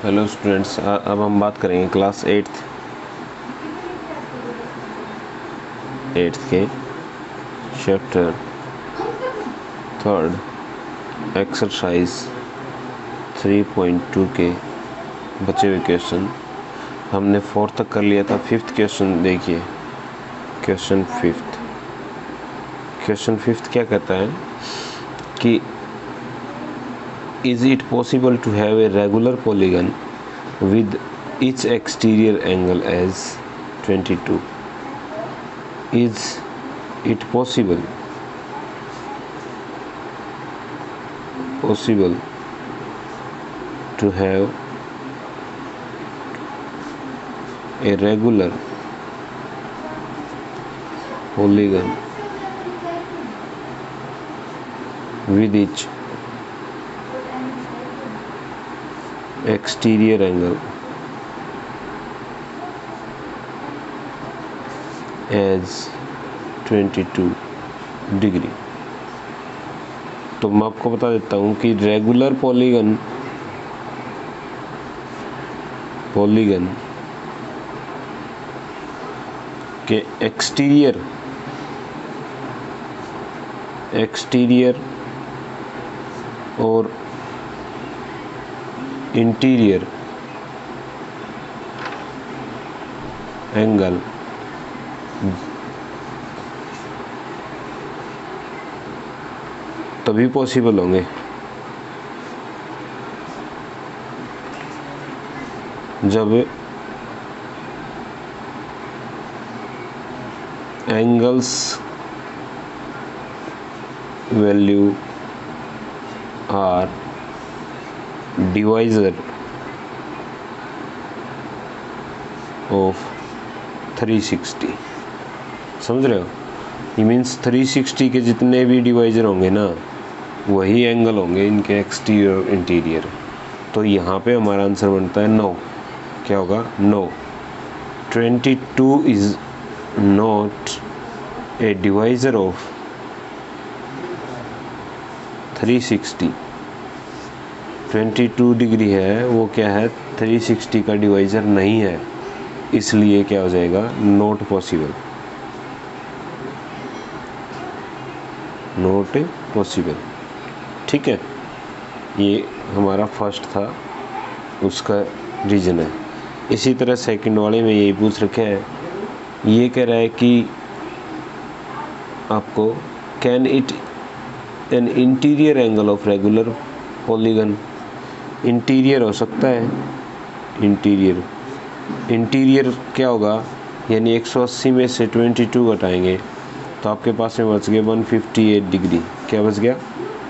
Hello students, अब हम बात करेंगे क्लास एट्थ के चैप्टर थर्ड एक्सरसाइज 3.2 के बचे हुए क्वेश्चन। हमने फोर्थ तक कर लिया था। फिफ्थ क्वेश्चन देखिए। क्वेश्चन फिफ्थ क्या कहता है कि is it possible to have a regular polygon with its exterior angle as 22? Is it possible to have a regular polygon with its exterior angle as 22 डिग्री। तो मैं आपको बता देता हूँ कि रेगुलर पॉलीगन के एक्सटीरियर और इंटीरियर एंगल तभी पॉसिबल होंगे जब angles value are divisor of 360। समझ रहे हो? ये मीन्स 360 के जितने भी डिवाइजर होंगे ना, वही एंगल होंगे इनके एक्सटीरियर और इंटीरियर। तो यहाँ पे हमारा आंसर बनता है नो। क्या होगा? No, 22 is not a divisor of 360। 22 degree है, वो क्या है? 360 का डिवाइजर नहीं है, इसलिए क्या हो जाएगा? Not possible. ठीक है, ये हमारा फर्स्ट था, उसका रीजन है। इसी तरह सेकंड वाले में यही पूछ रखा है। ये कह रहा है कि आपको can it an interior angle of regular polygon. Interior हो सकता है। इंटीरियर क्या होगा? यानी 180 में से 22 घटाएंगे तो आपके पास में बच गया 158 डिग्री। क्या बच गया?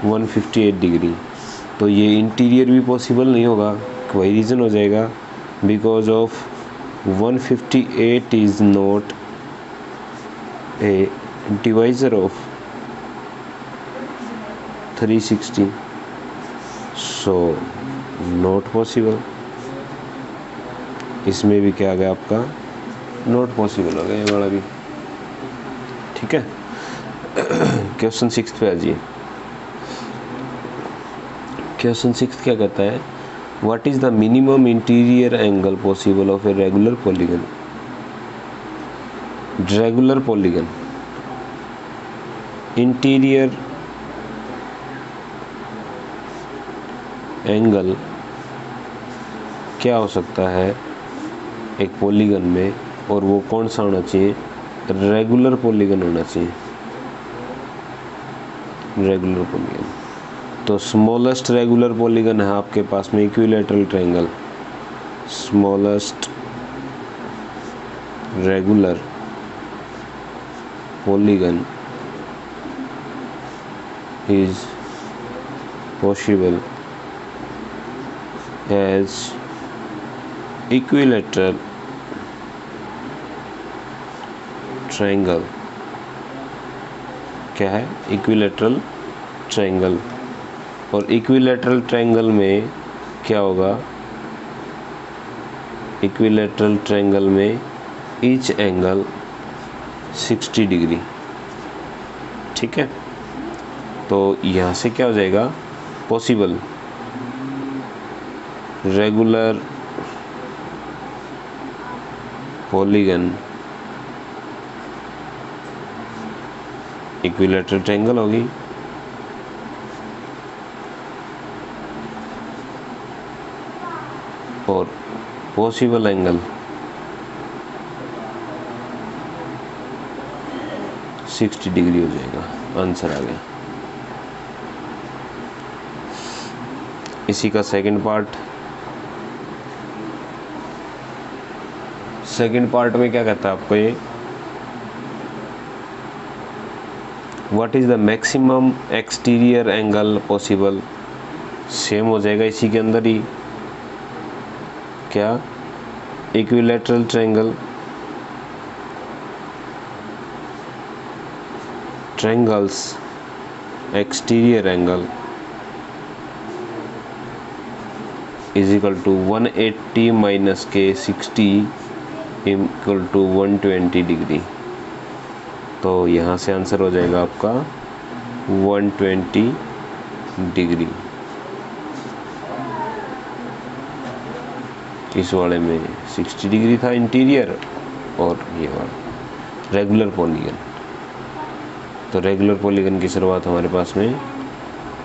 158 डिग्री। तो ये इंटीरियर भी पॉसिबल नहीं होगा। वही रीज़न हो जाएगा, because of 158 is not a divisor of 360, so not possible. इसमें भी क्या आ गया आपका? नॉट पॉसिबल हो गया ये वाला भी। ठीक है। क्वेश्चन 6 पे आ जाइए। क्वेश्चन 6 क्या कहता है? What is the minimum interior angle possible of a regular polygon. Interior angle क्या हो सकता है एक पॉलीगन में, और वो कौन सा होना चाहिए? रेगुलर पॉलीगन होना चाहिए। रेगुलर पॉलीगन तो स्मॉलेस्ट रेगुलर पॉलीगन है आपके पास में equilateral triangle. Smallest regular polygon is possible as equilateral triangle। क्या है? Equilateral triangle. और इक्विलैटरल ट्रायंगल में क्या होगा? इक्विलैटरल ट्रायंगल में ईच एंगल 60 डिग्री। ठीक है, तो यहाँ से क्या हो जाएगा? Possible regular polygon equilateral triangle होगी। और पॉसिबल एंगल 60 डिग्री हो जाएगा। आंसर आ गया। इसी का सेकंड पार्ट में क्या कहता है आपको ये, what is the maximum exterior angle possible. Same हो जाएगा इसी के अंदर ही, क्या, equilateral triangles exterior angle is equal to 180 minus के 60 इक्वल टू 120 डिग्री। तो यहाँ से आंसर हो जाएगा आपका 120 डिग्री। इस वाले में 60 डिग्री था इंटीरियर और ये वाला रेगुलर पॉलीगन। तो रेगुलर पॉलीगन की शुरुआत हमारे पास में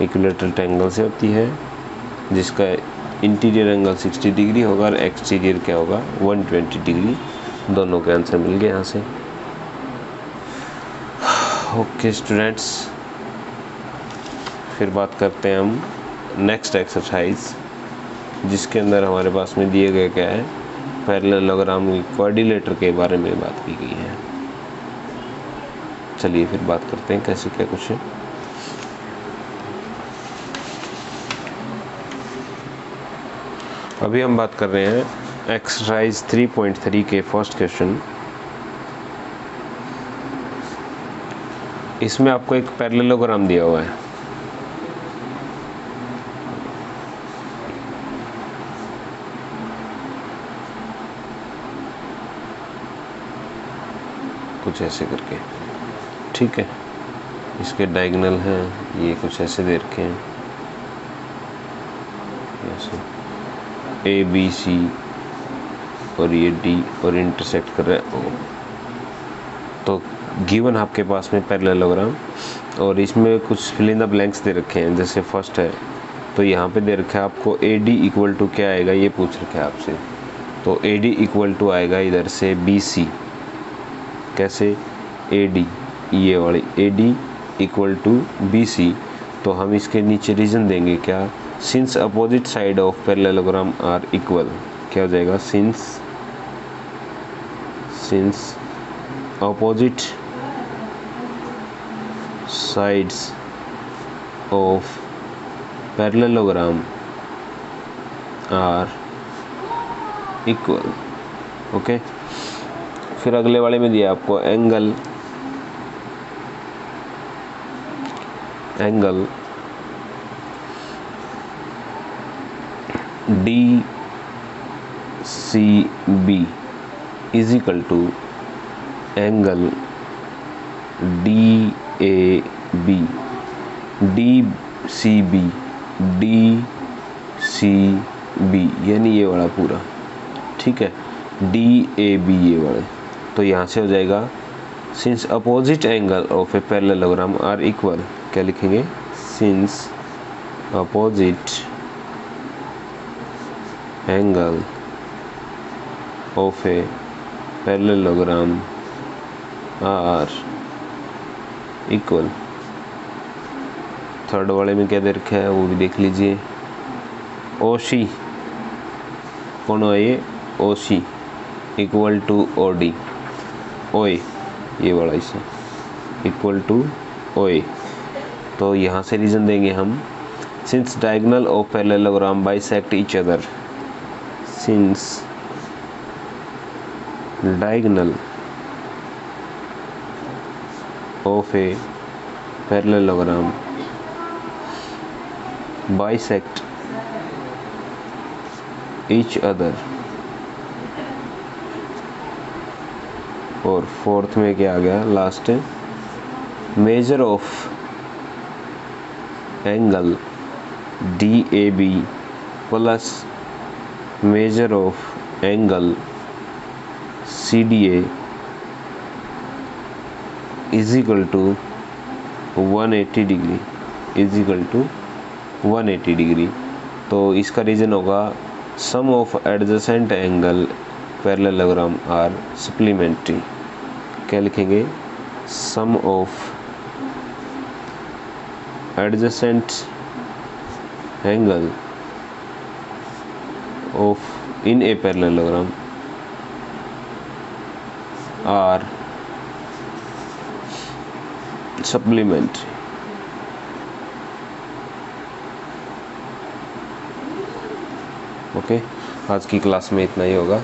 इक्विलैटरल ट्रायंगल से होती है, जिसका इंटीरियर एंगल 60 डिग्री होगा और एक्सटीरियर क्या होगा 120 डिग्री। दोनों के आंसर मिल गए यहाँ से। ओके स्टूडेंट्स, फिर बात करते हैं हम नेक्स्ट एक्सरसाइज, जिसके अंदर हमारे पास में दिए गए क्या है, पैरेललोग्राम क्वाड्रिलेटर के बारे में बात की गई है। चलिए फिर बात करते हैं कैसे क्या कुछ है। अभी हम बात कर रहे हैं एक्सरसाइज 3.3 के फर्स्ट क्वेश्चन। इसमें आपको एक पैरेललोग्राम दिया हुआ है। कुछ ऐसे करके, ठीक है, इसके डायगोनल हैं, ये कुछ ऐसे दे रखे हैं, ऐसे ए बी सी और ये डी और इंटरसेक्ट कर रहा है ओ। तो गिवन आपके पास में पैरेललोग्राम, और इसमें कुछ फिल इन द ब्लैंक्स दे रखे हैं। जैसे फर्स्ट है तो यहाँ पे दे रखा है आपको ए डी इक्वल टू क्या आएगा, ये पूछ रखा है आपसे। तो ए डी इक्वल टू आएगा इधर से बी सी। कैसे, ए डी, ये वाली A D equal to B C. तो हम इसके नीचे रीजन देंगे क्या, since opposite side of parallelogram are equal. क्या हो जाएगा, since opposite sides of parallelogram are equal. Okay, फिर अगले वाले में दिया आपको angle D C B is equal to angle D A B, D C B यानी ये वाला पूरा, ठीक है, डी ए बी ये वाले। तो यहाँ से हो जाएगा since opposite angle of a parallelogram are equal. क्या लिखेंगे, since opposite angle of a parallelogram are equal. Third वाले में क्या दे रखा है वो भी देख लीजिए। ओ सी कौन है ये, ओ सी इक्वल टू ओ डी, ओए ये वाला इसे इक्वल टू ओए। तो यहाँ से रीजन देंगे हम, since diagonal of parallelogram bisect each other, since diagonal of a parallelogram bisect each other. और फोर्थ में क्या आ गया last, measure of angle D A B plus measure of angle CDA is equal to 180 degree is equal to 180 degree. तो इसका reason होगा sum of adjacent angle parallelogram are supplementary. क्या लिखेंगे? Sum of adjacent angle of in a parallelogram are supplementary. Okay, आज की class में इतना ही होगा।